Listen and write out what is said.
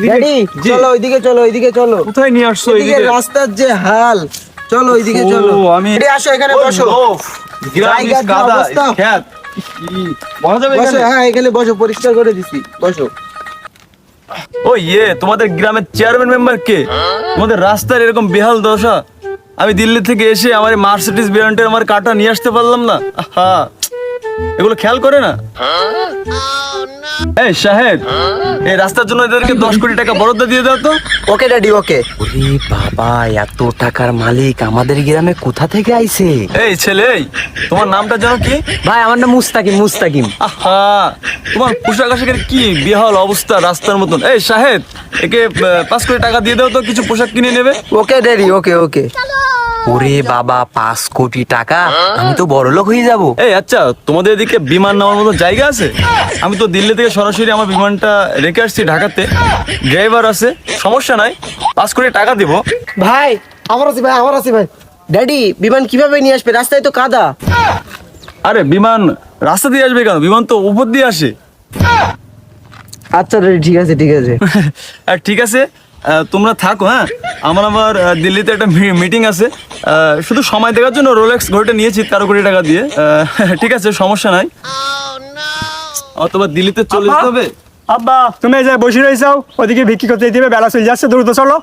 Daddy চলো ওইদিকে চলো, ওইদিকে চলো। কোথায় নিয়ে আসছো? এদিকে রাস্তার যে হাল, চলো ওইদিকে চলো। আমি এদিকে আসো, এখানে বসো। জায়গার যা কাদা অবস্থা। খেত বসা যাবে বসো, এখানে? হ্যাঁ এখানে বসো, পরিষ্কার করে দিছি, বসো। ও তোমাদের গ্রামের চেয়ারম্যান মেম্বার কে? তোমাদের রাস্তার এরকম বেহাল দশা। আমি দিল্লি থেকে এসে আমার মার্সিডিজ ব্র্যান্ডের আমার কাটা নিয়ে আসতে পারলাম না। আহা, এগুলো খেয়াল করে না। এই সাহেব, এই রাস্তার জন্য এদেরকে 10 কোটি টাকা বরাদ্দ দিয়ে দাও তো। ওকে ড্যাডি, ওকে। ওরে বাবা, এত টাকার মালিক আমাদের গ্রামে কোথা থেকে আইছে? এই ছেলে, তোমার নামটা জানো কি? ভাই আমার নাম মুস্তাকিম, মুস্তাকিম। আহা, তোমার পোশাক আশাকের কি বেহাল অবস্থা রাস্তার মতন। এই সাহেব, একে 5 কোটি টাকা দিয়ে দাও তো, কিছু পোশাক কিনে নেবে। ওকে ড্যাডি, ওকে ওকে। ওরে বাবা, 5 কোটি টাকা! আমি তো বড়লোক হয়ে যাব। এই আচ্ছা, তোমাদের এদিকে বিমান নামার মতো জায়গা আছে? আমি তো দিল্লি থেকে সরাসরি আমার বিমানটা রেখে আসছি ঢাকাতে, ড্রাইভার আছে, সমস্যা নাই, 5 কোটি টাকা দিব। ভাই আমার আছে, ভাই আমার আছে ভাই। ড্যাডি বিমান কিভাবে নিয়ে আসবে? রাস্তায় তো কাদা। আরে বিমান রাস্তা দিয়ে আসবে কেন? বিমান তো উপর দিয়ে আসে। আচ্ছা ড্যাডি, ঠিক আছে ঠিক আছে। আর ঠিক আছে, তোমরা থাকো। হ্যাঁ, আমার আবার দিল্লিতে একটা মিটিং আছে। শুধু সময় দেওয়ার জন্য রোলেক্স ঘড়িটা নিয়েছি 13 কোটি টাকা দিয়ে। ঠিক আছে, সমস্যা নাই। অথবা দিল্লিতে চলে যেতে হবে। আব্বা তুমি এই যে বসে রয়েছাও, ওদিকে বিক্রি করতে দিবে, বেলা চলে যাচ্ছে, দ্রুত চলো।